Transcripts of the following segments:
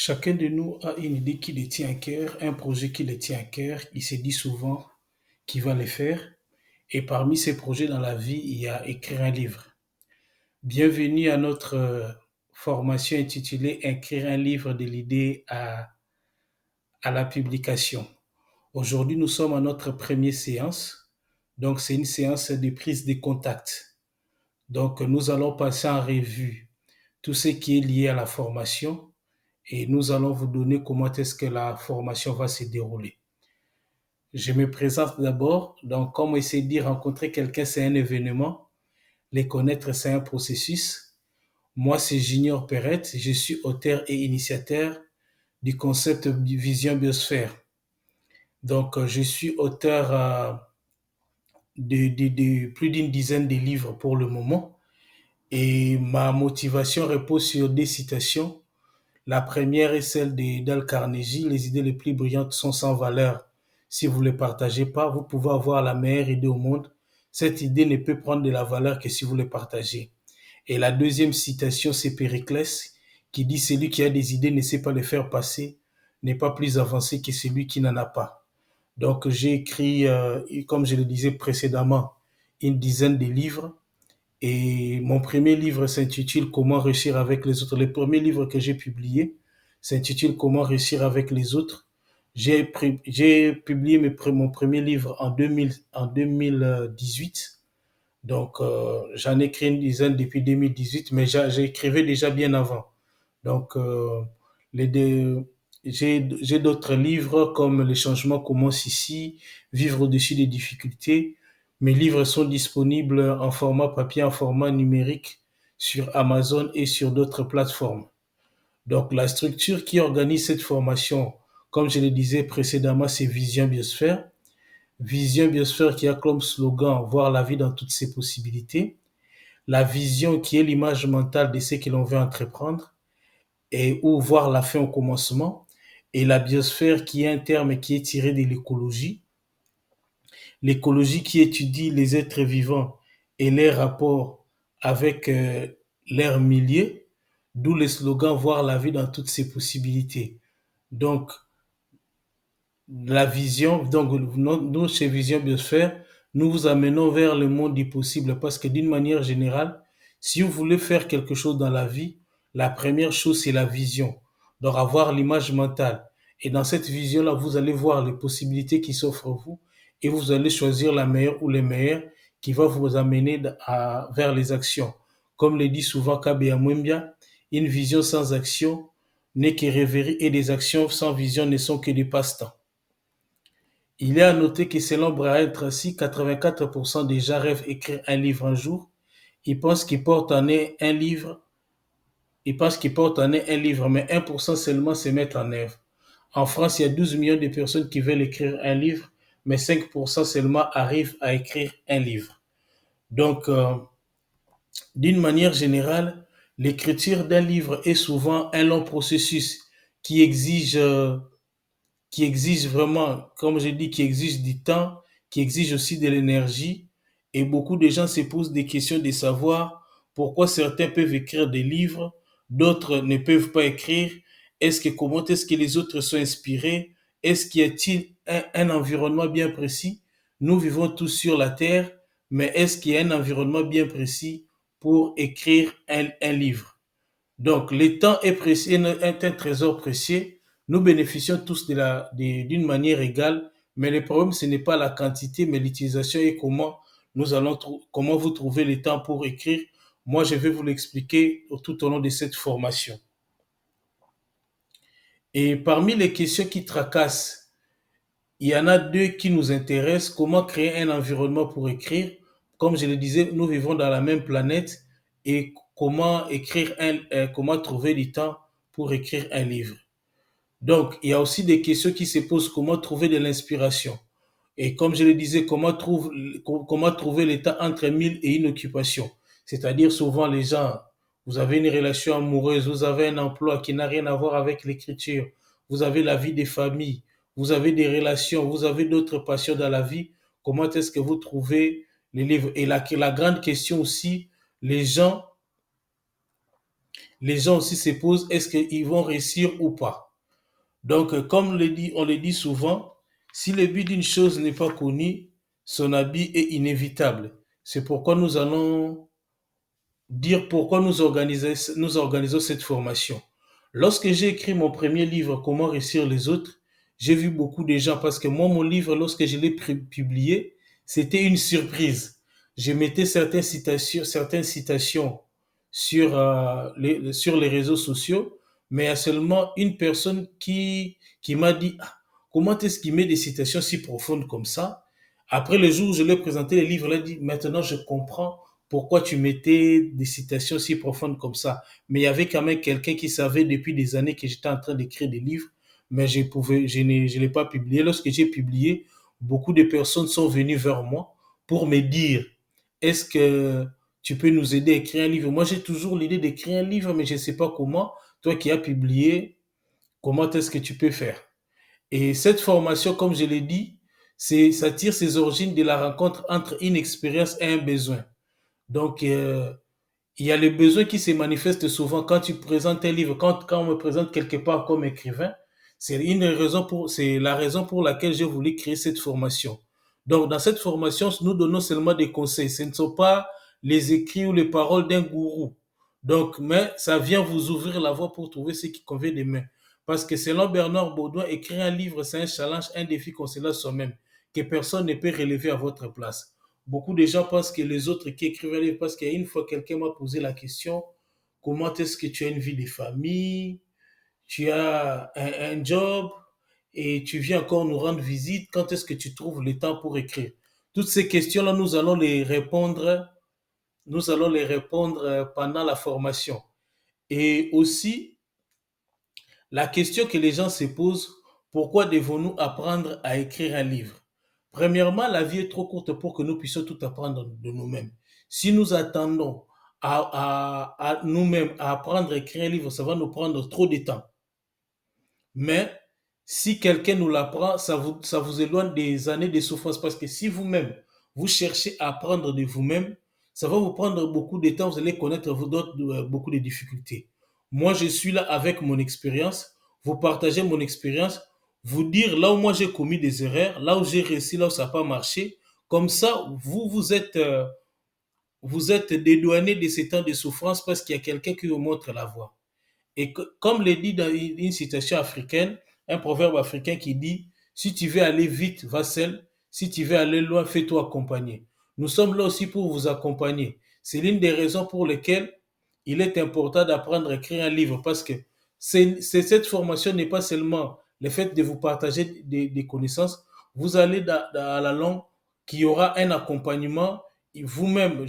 Chacun de nous a une idée qui le tient à cœur, un projet qui le tient à cœur. Il se dit souvent qu'il va le faire. Et parmi ces projets dans la vie, il y a écrire un livre. Bienvenue à notre formation intitulée Écrire un livre de l'idée à la publication. Aujourd'hui, nous sommes à notre première séance. Donc, c'est une séance de prise de contact. Donc, nous allons passer en revue tout ce qui est lié à la formation et nous allons vous donner comment est-ce que la formation va se dérouler. Je me présente d'abord. Donc, comme on s'est dit, rencontrer quelqu'un, c'est un événement. Les connaître, c'est un processus. Moi, c'est Junior Perrette. Je suis auteur et initiateur du concept Vision Biosphère. Donc, je suis auteur de plus d'une dizaine de livres pour le moment. Et ma motivation repose sur des citations. La première est celle d'Dale Carnegie. Les idées les plus brillantes sont sans valeur. Si vous ne les partagez pas, vous pouvez avoir la meilleure idée au monde. Cette idée ne peut prendre de la valeur que si vous les partagez. Et la deuxième citation, c'est Périclès qui dit: celui qui a des idées ne sait pas les faire passer, n'est pas plus avancé que celui qui n'en a pas. Donc j'ai écrit, comme je le disais précédemment, une dizaine de livres. Et mon premier livre s'intitule Comment réussir avec les autres. Le premier livre que j'ai publié s'intitule Comment réussir avec les autres. J'ai publié mon premier livre en 2018. Donc, j'en ai écrit une dizaine depuis 2018, mais j'écrivais déjà bien avant. Donc, les deux, j'ai d'autres livres comme Les changements commencent ici, Vivre au-dessus des difficultés. Mes livres sont disponibles en format papier, en format numérique sur Amazon et sur d'autres plateformes. Donc, la structure qui organise cette formation, comme je le disais précédemment, c'est Vision Biosphère. Vision Biosphère qui a comme slogan voir la vie dans toutes ses possibilités. La vision qui est l'image mentale de ce que l'on veut entreprendre et ou voir la fin au commencement. Et la biosphère qui est un terme qui est tiré de l'écologie. L'écologie qui étudie les êtres vivants et les rapports avec leur milieu, d'où le slogan voir la vie dans toutes ses possibilités. Donc, la vision, donc nous, chez Vision Biosphère, nous vous amenons vers le monde du possible parce que d'une manière générale, si vous voulez faire quelque chose dans la vie, la première chose, c'est la vision. Donc, avoir l'image mentale. Et dans cette vision-là, vous allez voir les possibilités qui s'offrent à vous et vous allez choisir la meilleure ou les meilleures qui va vous amener vers les actions. Comme le dit souvent Kabe Amwembia, une vision sans action n'est que rêverie et des actions sans vision ne sont que des passe-temps. Il est à noter que selon Brian Tracy, 84% des gens rêvent écrire un livre un jour. Ils pensent qu'ils portent en eux un livre. Ils pensent qu'ils portent en eux un livre, mais 1% seulement se mettent en œuvre. En France, il y a 12 millions de personnes qui veulent écrire un livre, mais 5% seulement arrivent à écrire un livre. Donc, d'une manière générale, l'écriture d'un livre est souvent un long processus qui exige vraiment, comme je dis, qui exige du temps, qui exige aussi de l'énergie. Et beaucoup de gens se posent des questions de savoir pourquoi certains peuvent écrire des livres, d'autres ne peuvent pas écrire. Comment est-ce que les autres sont inspirés? Est-ce qu'il y a-t-il un environnement bien précis? Nous vivons tous sur la Terre, mais est-ce qu'il y a un environnement bien précis pour écrire un livre? Donc, le temps est précieux, est un trésor précieux. Nous bénéficions tous d'une manière égale, mais le problème, ce n'est pas la quantité, mais l'utilisation et comment vous trouvez le temps pour écrire. Moi, je vais vous l'expliquer tout au long de cette formation. Et parmi les questions qui tracassent, il y en a deux qui nous intéressent. Comment créer un environnement pour écrire? Comme je le disais, nous vivons dans la même planète et comment trouver du temps pour écrire un livre. Donc, il y a aussi des questions qui se posent, comment trouver de l'inspiration. Et comme je le disais, comment trouver le temps entre mille et une occupation. C'est-à-dire, souvent, les gens, vous avez une relation amoureuse, vous avez un emploi qui n'a rien à voir avec l'écriture, vous avez la vie des familles, vous avez des relations, vous avez d'autres passions dans la vie. Comment est-ce que vous trouvez les livres? Et la grande question aussi, les gens les gens aussi se posent, est-ce qu'ils vont réussir ou pas? Donc, comme on le dit souvent, si le but d'une chose n'est pas connu, son habit est inévitable. C'est pourquoi nous allons dire pourquoi nous organisons cette formation. Lorsque j'ai écrit mon premier livre, Comment réussir les autres, j'ai vu beaucoup de gens parce que moi, mon livre, lorsque je l'ai publié, c'était une surprise. Je mettais certaines citations sur les réseaux sociaux, mais il y a seulement une personne qui m'a dit ah, comment est-ce qu'il met des citations si profondes comme ça? Après le jour où je lui ai présenté le livre, il a dit maintenant je comprends pourquoi tu mettais des citations si profondes comme ça. Mais il y avait quand même quelqu'un qui savait depuis des années que j'étais en train d'écrire des livres, mais je l'ai pas publié. Lorsque j'ai publié, beaucoup de personnes sont venues vers moi pour me dire, est-ce que tu peux nous aider à écrire un livre? Moi, j'ai toujours l'idée d'écrire un livre, mais je ne sais pas comment. Toi qui as publié, comment est-ce que tu peux faire? Et cette formation, comme je l'ai dit, ça tire ses origines de la rencontre entre une expérience et un besoin. Donc, il y a les besoins qui se manifestent souvent quand tu présentes un livre, quand on me présente quelque part comme écrivain. C'est la raison pour laquelle j'ai voulu créer cette formation. Donc, dans cette formation, nous donnons seulement des conseils. Ce ne sont pas les écrits ou les paroles d'un gourou. Donc, mais ça vient vous ouvrir la voie pour trouver ce qui convient demain. Parce que selon Bernard Baudouin, écrire un livre, c'est un challenge, un défi qu'on se lance soi-même, que personne ne peut relever à votre place. Beaucoup de gens pensent que les autres qui écrivent un livre, parce qu'une fois quelqu'un m'a posé la question, comment est-ce que tu as une vie de famille, tu as un job et tu viens encore nous rendre visite, quand est-ce que tu trouves le temps pour écrire? Toutes ces questions-là, nous allons les répondre pendant la formation. Et aussi, la question que les gens se posent, pourquoi devons-nous apprendre à écrire un livre? Premièrement, la vie est trop courte pour que nous puissions tout apprendre de nous-mêmes. Si nous attendons à nous-mêmes à apprendre à écrire un livre, ça va nous prendre trop de temps. Mais si quelqu'un nous l'apprend, ça vous éloigne des années de souffrance. Parce que si vous-même, vous cherchez à apprendre de vous-même, ça va vous prendre beaucoup de temps, vous allez connaître beaucoup de difficultés. Moi, je suis là avec mon expérience, vous partagez mon expérience, vous dire là où moi j'ai commis des erreurs, là où j'ai réussi, là où ça n'a pas marché. Comme ça, vous êtes dédouané de ces temps de souffrance parce qu'il y a quelqu'un qui vous montre la voie. Et comme le dit dans une citation africaine, un proverbe africain qui dit, si tu veux aller vite, va seul. Si tu veux aller loin, fais-toi accompagner. Nous sommes là aussi pour vous accompagner. C'est l'une des raisons pour lesquelles il est important d'apprendre à écrire un livre parce que cette formation n'est pas seulement le fait de vous partager des connaissances. Vous allez à la longue qu'il y aura un accompagnement. Vous-même,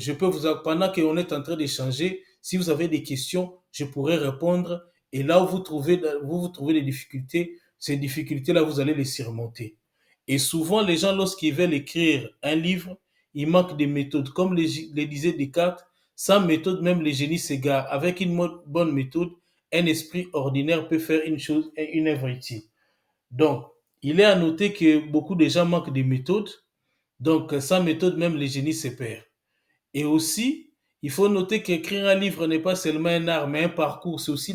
pendant qu'on est en train d'échanger, si vous avez des questions, je pourrais répondre. Et là où vous trouvez des difficultés, ces difficultés-là, vous allez les surmonter. Et souvent, les gens, lorsqu'ils veulent écrire un livre, ils manquent de méthodes. Comme le disait Descartes, sans méthode, même les génies s'égarent. Avec une bonne méthode, un esprit ordinaire peut faire une œuvre utile. Donc, il est à noter que beaucoup de gens manquent de méthodes. Donc, sans méthode, même les génies se perdent. Et aussi, il faut noter qu'écrire un livre n'est pas seulement un art, mais un parcours. C'est aussi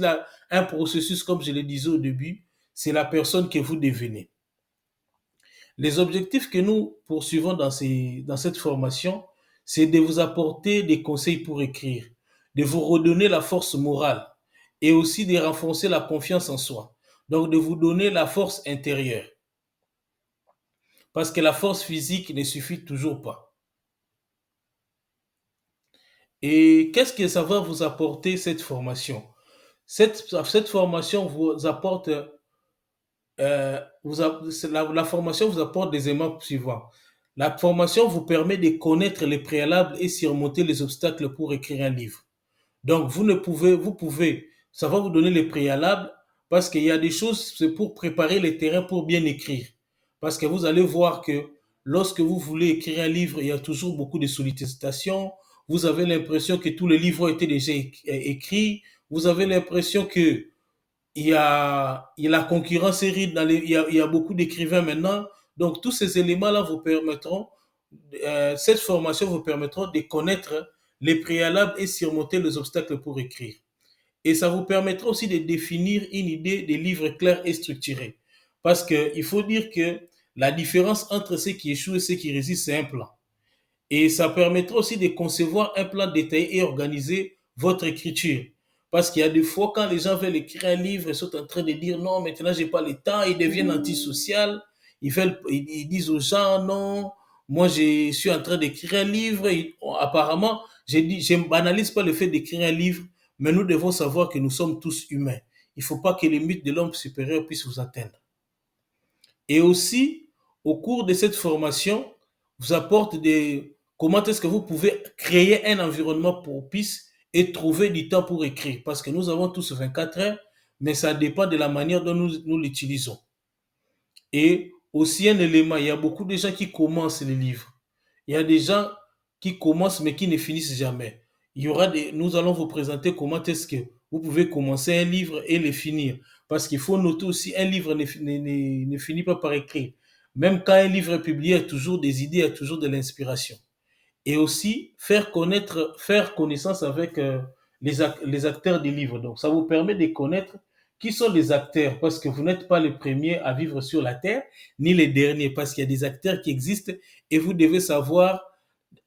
un processus, comme je le disais au début. C'est la personne que vous devenez. Les objectifs que nous poursuivons dans cette formation, c'est de vous apporter des conseils pour écrire, de vous redonner la force morale et aussi de renforcer la confiance en soi. Donc, de vous donner la force intérieure. Parce que la force physique ne suffit toujours pas. Et qu'est-ce que ça va vous apporter cette formation? Cette formation vous apporte, la formation vous apporte des éléments suivants. La formation vous permet de connaître les préalables et surmonter les obstacles pour écrire un livre. Donc, vous pouvez, ça va vous donner les préalables parce qu'il y a des choses, c'est pour préparer les terrains pour bien écrire. Parce que vous allez voir que lorsque vous voulez écrire un livre, il y a toujours beaucoup de sollicitations. Vous avez l'impression que tous les livres ont été déjà écrits. Vous avez l'impression que il y a la concurrence est rude il y a beaucoup d'écrivains maintenant. Donc, tous ces éléments-là vous permettront, cette formation vous permettra de connaître les préalables et surmonter les obstacles pour écrire. et ça vous permettra aussi de définir une idée des livres clairs et structurés. Parce qu'il faut dire que la différence entre ceux qui échouent et ceux qui résistent, c'est un plan. Et ça permettra aussi de concevoir un plan détaillé et organiser votre écriture. Parce qu'il y a des fois, quand les gens veulent écrire un livre, ils sont en train de dire non, maintenant j'ai pas le temps, ils deviennent antisociaux. Ils disent aux gens non, moi je suis en train d'écrire un livre. Apparemment, je ne banalise pas le fait d'écrire un livre, mais nous devons savoir que nous sommes tous humains. Il ne faut pas que les mythes de l'homme supérieur puissent vous atteindre. Et aussi, au cours de cette formation, vous apporte des comment est-ce que vous pouvez créer un environnement propice et trouver du temps pour écrire. Parce que nous avons tous 24 heures, mais ça dépend de la manière dont nous l'utilisons. Et aussi un élément, il y a beaucoup de gens qui commencent les livres. Il y a des gens qui commencent mais qui ne finissent jamais. Nous allons vous présenter comment est-ce que vous pouvez commencer un livre et le finir. Parce qu'il faut noter aussi, un livre ne finit pas par écrire. Même quand un livre est publié, il y a toujours des idées, il y a toujours de l'inspiration. Et aussi faire connaissance avec les acteurs des livres. Donc, ça vous permet de connaître qui sont les acteurs, parce que vous n'êtes pas les premiers à vivre sur la Terre, ni les derniers, parce qu'il y a des acteurs qui existent et vous devez savoir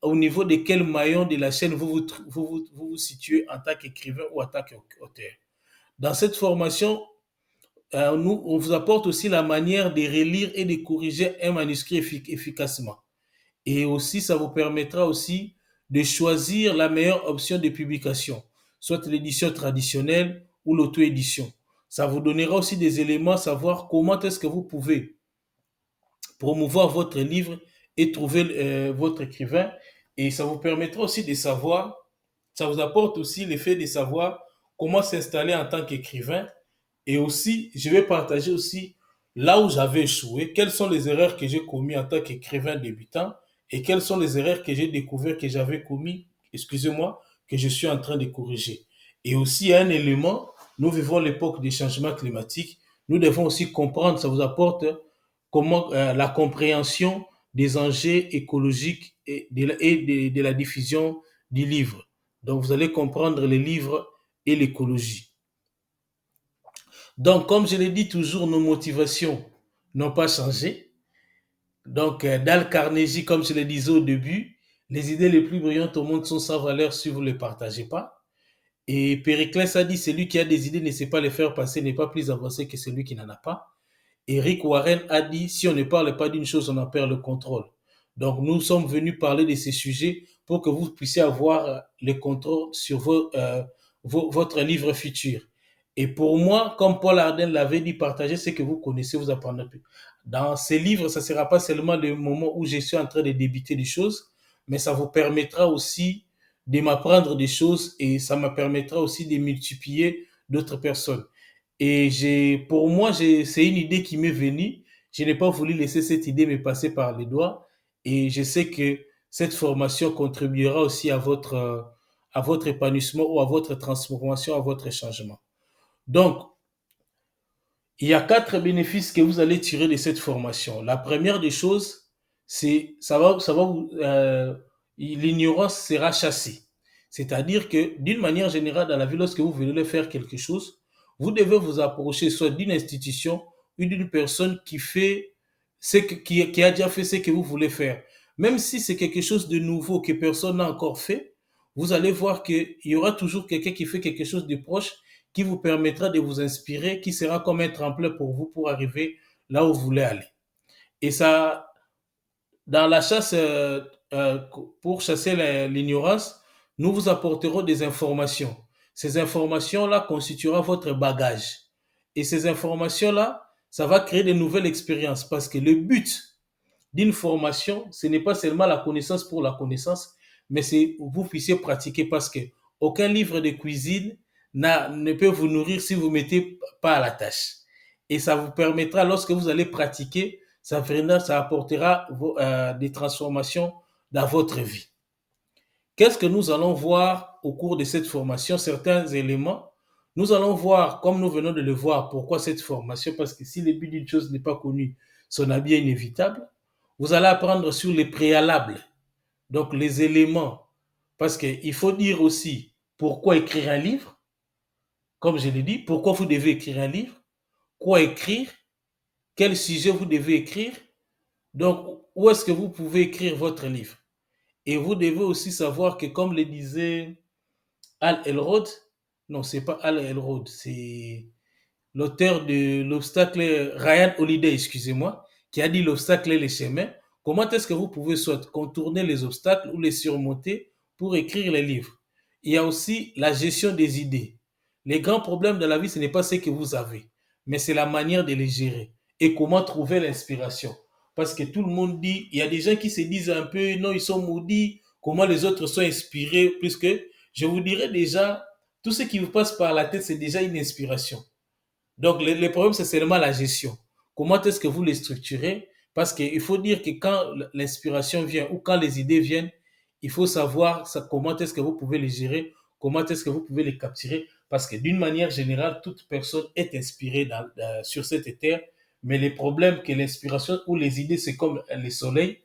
au niveau de quel maillon de la chaîne vous situez en tant qu'écrivain ou en tant qu'auteur. Dans cette formation, on vous apporte aussi la manière de relire et de corriger un manuscrit efficacement. Et aussi, ça vous permettra aussi de choisir la meilleure option de publication, soit l'édition traditionnelle ou l'auto-édition. Ça vous donnera aussi des éléments à savoir comment est-ce que vous pouvez promouvoir votre livre et trouver votre écrivain. Et ça vous permettra aussi de savoir, ça vous apporte aussi l'effet de savoir comment s'installer en tant qu'écrivain. Et aussi, je vais partager aussi là où j'avais échoué, quelles sont les erreurs que j'ai commises en tant qu'écrivain débutant et quelles sont les erreurs que j'ai découvertes que j'avais commises, excusez-moi, que je suis en train de corriger. Et aussi, un élément, nous vivons l'époque des changements climatiques. Nous devons aussi comprendre, ça vous apporte comment la compréhension des enjeux écologiques de la diffusion du livre. Donc, vous allez comprendre les livres et l'écologie. Donc, comme je l'ai dit toujours, nos motivations n'ont pas changé. Donc, Dale Carnegie, comme je le disais au début, les idées les plus brillantes au monde sont sans valeur si vous ne les partagez pas. Et Périclès a dit, celui qui a des idées ne sait pas les faire passer, n'est pas plus avancé que celui qui n'en a pas. Eric Warren a dit, si on ne parle pas d'une chose, on en perd le contrôle. Donc, nous sommes venus parler de ces sujets pour que vous puissiez avoir le contrôle sur votre livre futur. Et pour moi, comme Paul Arden l'avait dit, partagez ce que vous connaissez, vous apprendrez plus. Dans ces livres, ça ne sera pas seulement le moment où je suis en train de débiter des choses, mais ça vous permettra aussi de m'apprendre des choses et ça me permettra aussi de multiplier d'autres personnes. Et pour moi, c'est une idée qui m'est venue. Je n'ai pas voulu laisser cette idée me passer par les doigts. Et je sais que cette formation contribuera aussi à votre épanouissement ou à votre transformation, à votre changement. Donc, il y a 4 bénéfices que vous allez tirer de cette formation. La première des choses, c'est l'ignorance sera chassée. C'est-à-dire que d'une manière générale, dans la vie, lorsque vous voulez faire quelque chose, vous devez vous approcher soit d'une institution ou d'une personne qui a déjà fait ce que vous voulez faire. Même si c'est quelque chose de nouveau que personne n'a encore fait, vous allez voir qu'il y aura toujours quelqu'un qui fait quelque chose de proche qui vous permettra de vous inspirer, qui sera comme un tremplin pour vous pour arriver là où vous voulez aller. Et ça, dans la chasse, pour chasser l'ignorance, nous vous apporterons des informations. Ces informations-là constitueront votre bagage. Et ces informations-là, ça va créer de nouvelles expériences parce que le but d'une formation, ce n'est pas seulement la connaissance pour la connaissance, mais c'est que vous puissiez pratiquer parce que aucun livre de cuisine ne peut vous nourrir si vous ne mettez pas à la tâche. Et ça vous permettra, lorsque vous allez pratiquer, ça apportera des transformations dans votre vie. Qu'est-ce que nous allons voir au cours de cette formation? Certains éléments. Nous allons voir, comme nous venons de le voir, pourquoi cette formation, parce que si le but d'une chose n'est pas connu, son avis est inévitable. Vous allez apprendre sur les préalables, donc les éléments, parce qu'il faut dire aussi pourquoi écrire un livre, comme je l'ai dit, pourquoi vous devez écrire un livre, quoi écrire, quel sujet vous devez écrire, donc où est-ce que vous pouvez écrire votre livre. Et vous devez aussi savoir que, comme le disait Al Elrod, non, c'est pas Al Elrod, c'est l'auteur de l'obstacle, Ryan Holiday, excusez-moi, qui a dit l'obstacle est le chemin. Comment est-ce que vous pouvez soit contourner les obstacles ou les surmonter pour écrire les livres? Il y a aussi la gestion des idées. Les grands problèmes de la vie, ce n'est pas ce que vous avez, mais c'est la manière de les gérer et comment trouver l'inspiration. Parce que tout le monde dit, il y a des gens qui se disent un peu, non, ils sont maudits, comment les autres sont inspirés, puisque je vous dirais déjà, tout ce qui vous passe par la tête, c'est déjà une inspiration. Donc, le problème, c'est seulement la gestion. Comment est-ce que vous les structurez? Parce qu'il faut dire que quand l'inspiration vient ou quand les idées viennent, il faut savoir comment est-ce que vous pouvez les gérer, comment est-ce que vous pouvez les capturer. Parce que d'une manière générale, toute personne est inspirée sur cette terre. Mais le problème que l'inspiration ou les idées, c'est comme le soleil,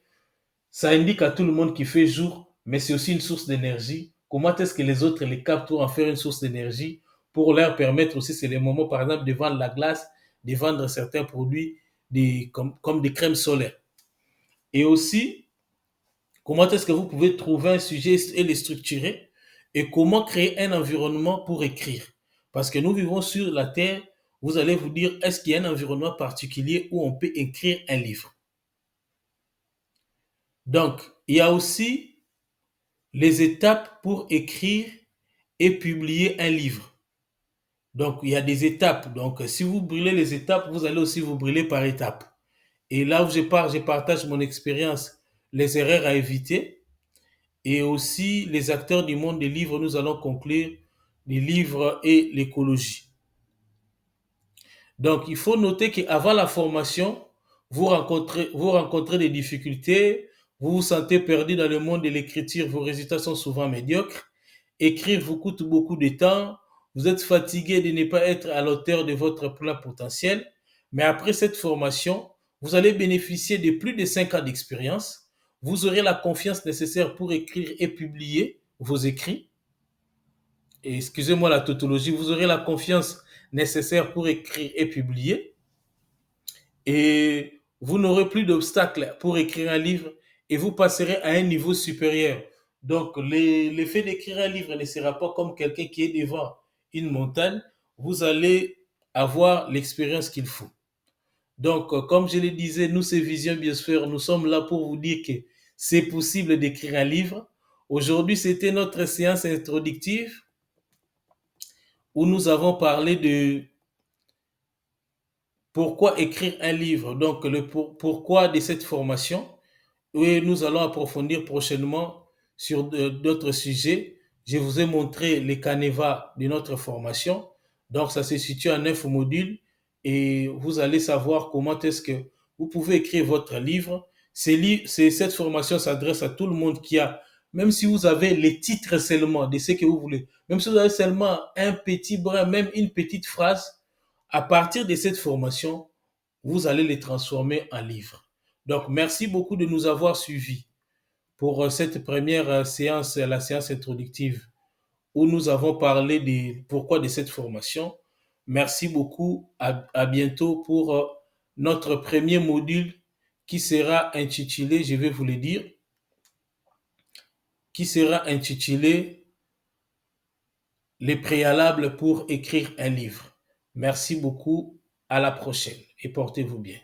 ça indique à tout le monde qu'il fait jour, mais c'est aussi une source d'énergie. Comment est-ce que les autres les captent pour en faire une source d'énergie pour leur permettre aussi, c'est les moments, par exemple, de vendre la glace, de vendre certains produits comme des crèmes solaires. Et aussi, comment est-ce que vous pouvez trouver un sujet et le structurer et comment créer un environnement pour écrire. Parce que nous vivons sur la Terre, vous allez vous dire, est-ce qu'il y a un environnement particulier où on peut écrire un livre? Donc, il y a aussi les étapes pour écrire et publier un livre. Donc, il y a des étapes. Donc, si vous brûlez les étapes, vous allez aussi vous brûler par étapes. Et là où je partage mon expérience, les erreurs à éviter. Et aussi, les acteurs du monde des livres, nous allons conclure les livres et l'écologie. Donc, il faut noter qu'avant la formation, vous rencontrez des difficultés, vous vous sentez perdu dans le monde de l'écriture, vos résultats sont souvent médiocres. Écrire vous coûte beaucoup de temps, vous êtes fatigué de ne pas être à l'auteur de votre plein potentiel, mais après cette formation, vous allez bénéficier de plus de 5 ans d'expérience, vous aurez la confiance nécessaire pour écrire et publier vos écrits, et excusez-moi la tautologie, vous aurez la confiance nécessaire pour écrire et publier, et vous n'aurez plus d'obstacles pour écrire un livre et vous passerez à un niveau supérieur. Donc, l'effet d'écrire un livre ne sera pas comme quelqu'un qui est devant une montagne. Vous allez avoir l'expérience qu'il faut. Donc, comme je le disais, nous, c'est Vision Biosphère, nous sommes là pour vous dire que c'est possible d'écrire un livre. Aujourd'hui, c'était notre séance introductive où nous avons parlé de pourquoi écrire un livre, donc pourquoi de cette formation. Et nous allons approfondir prochainement sur d'autres sujets. Je vous ai montré les canevas de notre formation. Donc, ça se situe en 9 modules et vous allez savoir comment est-ce que vous pouvez écrire votre livre. Cette formation s'adresse à tout le monde qui a, même si vous avez les titres seulement de ce que vous voulez, même si vous avez seulement un petit brin, même une petite phrase, à partir de cette formation, vous allez les transformer en livres. Donc, merci beaucoup de nous avoir suivis pour cette première séance, la séance introductive, où nous avons parlé de pourquoi de cette formation. Merci beaucoup. À bientôt pour notre premier module qui sera intitulé, je vais vous le dire, qui sera intitulé Les préalables pour écrire un livre. Merci beaucoup. À la prochaine et portez-vous bien.